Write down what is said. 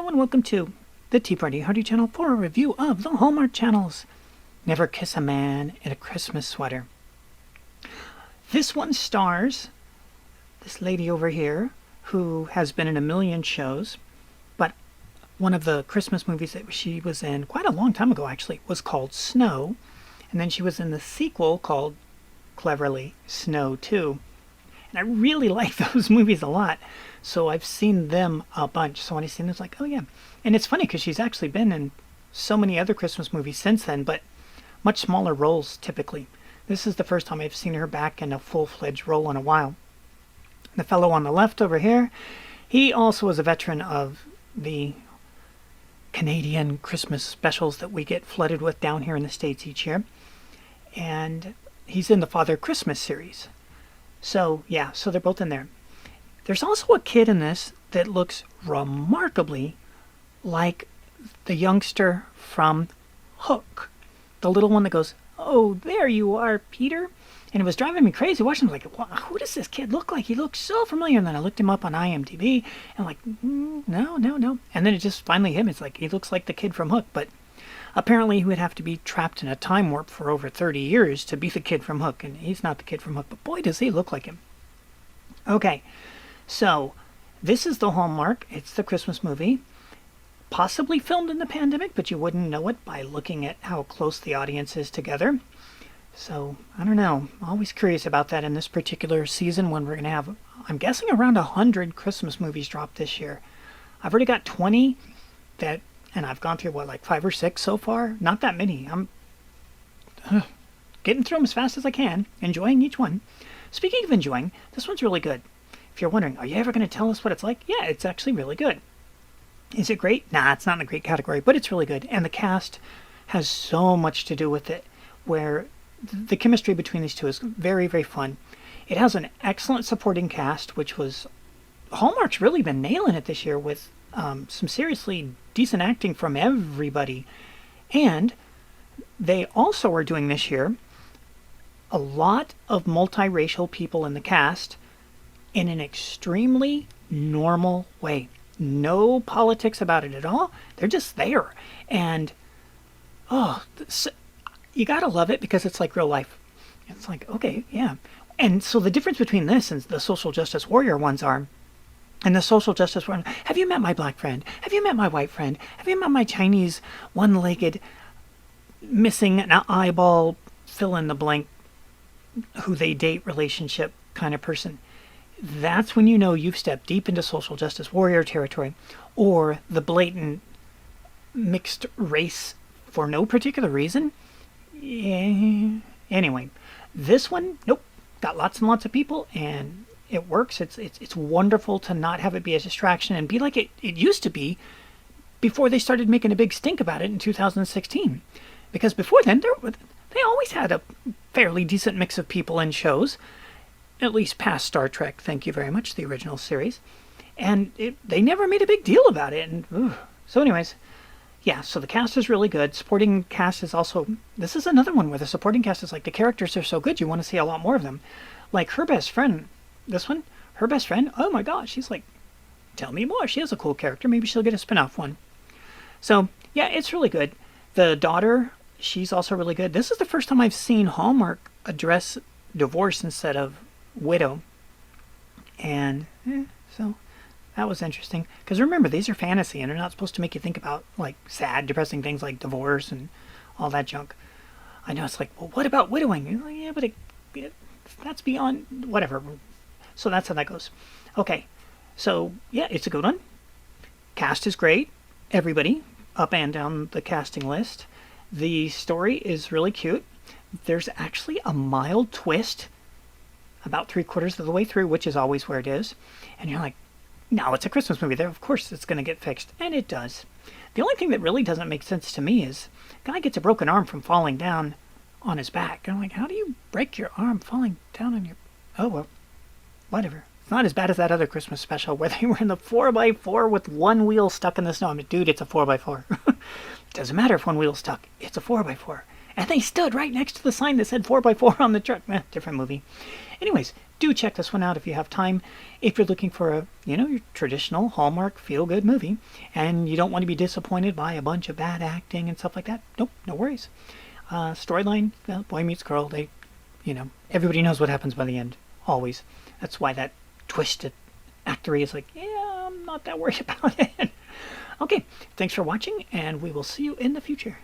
Hello and welcome to the Tea Party Hardy channel for a review of the Hallmark channels. Never Kiss a Man in a Christmas Sweater. This one stars this lady over here who has been in a million shows, but one of the Christmas movies that she was in quite a long time ago actually was called Snow, and then she was in the sequel called, cleverly, Snow 2. And I really like those movies a lot. So I've seen them a bunch. So when I seen them, it's like, oh yeah. And it's funny because she's actually been in so many other Christmas movies since then, but much smaller roles typically. This is the first time I've seen her back in a full-fledged role in a while. The fellow on the left over here, he also is a veteran of the Canadian Christmas specials that we get flooded with down here in the States each year. And he's in the Father Christmas series. So yeah, so they're both in there. There's also a kid in this that looks remarkably like the youngster from Hook. The little one that goes, "Oh, there you are, Peter." And it was driving me crazy watching him. Like, wow, who does this kid look like? He looks so familiar. And then I looked him up on IMDb. And I'm like, no. And then it just finally hit me. It's like, he looks like the kid from Hook. But apparently he would have to be trapped in a time warp for over 30 years to be the kid from Hook. And he's not the kid from Hook. But boy, does he look like him. Okay. So, this is the Hallmark. It's the Christmas movie. Possibly filmed in the pandemic, but you wouldn't know it by looking at how close the audience is together. So, I don't know. I'm always curious about that in this particular season when we're going to have, I'm guessing, around 100 Christmas movies dropped this year. I've already got 20 that, and I've gone through, what, like 5 or 6 so far? Not that many. I'm getting through them as fast as I can, enjoying each one. Speaking of enjoying, this one's really good. If you're wondering, are you ever going to tell us what it's like? Yeah, it's actually really good. Is it great? Nah, it's not in the great category, but it's really good. And the cast has so much to do with it, where the chemistry between these two is very, very fun. It has an excellent supporting cast, which was... Hallmark's really been nailing it this year with some seriously decent acting from everybody. And they also are doing this year a lot of multiracial people in the cast, in an extremely normal way. No politics about it at all. They're just there. And, you gotta love it because it's like real life. It's like, okay, yeah. And so the difference between this and the social justice warrior ones are, and the social justice one, have you met my black friend? Have you met my white friend? Have you met my Chinese one-legged, missing an eyeball, fill in the blank, who they date relationship kind of person? That's when you know you've stepped deep into social justice warrior territory, or the blatant mixed race for no particular reason. Yeah. Anyway, this one, nope, got lots and lots of people, and it works. It's wonderful to not have it be a distraction and be like it used to be before they started making a big stink about it in 2016. Because before then, they always had a fairly decent mix of people in shows. At least past Star Trek, thank you very much, the original series. And they never made a big deal about it. And so anyways, yeah, so the cast is really good. Supporting cast is also... This is another one where the supporting cast is like, the characters are so good, you want to see a lot more of them. Like her best friend, this one, her best friend, oh my gosh, she's like, tell me more. She has a cool character. Maybe she'll get a spin-off one. So, yeah, it's really good. The daughter, she's also really good. This is the first time I've seen Hallmark address divorce instead of widow. And so that was interesting, because remember, these are fantasy and they're not supposed to make you think about like sad, depressing things like divorce and all that junk. I know it's like, well, what about widowing? You're like, yeah, but that's beyond whatever. So that's how that goes. Okay, so yeah, it's a good one. Cast is great. Everybody up and down the casting list. The story is really cute. There's actually a mild twist about 3/4 of the way through, which is always where it is. And you're like, no, it's a Christmas movie. There, of course it's going to get fixed. And it does. The only thing that really doesn't make sense to me is the guy gets a broken arm from falling down on his back. And I'm like, how do you break your arm falling down on your... Oh, well, whatever. It's not as bad as that other Christmas special where they were in the 4x4 with one wheel stuck in the snow. I mean, dude, it's a 4x4. Doesn't matter if one wheel's stuck. It's a 4x4. And they stood right next to the sign that said 4x4 on the truck. Different movie. Anyways, do check this one out if you have time. If you're looking for a, your traditional Hallmark feel-good movie and you don't want to be disappointed by a bunch of bad acting and stuff like that, nope, no worries. Storyline, well, boy meets girl. Everybody knows what happens by the end, always. That's why that twisted actory is like, yeah, I'm not that worried about it. Okay, thanks for watching, and we will see you in the future.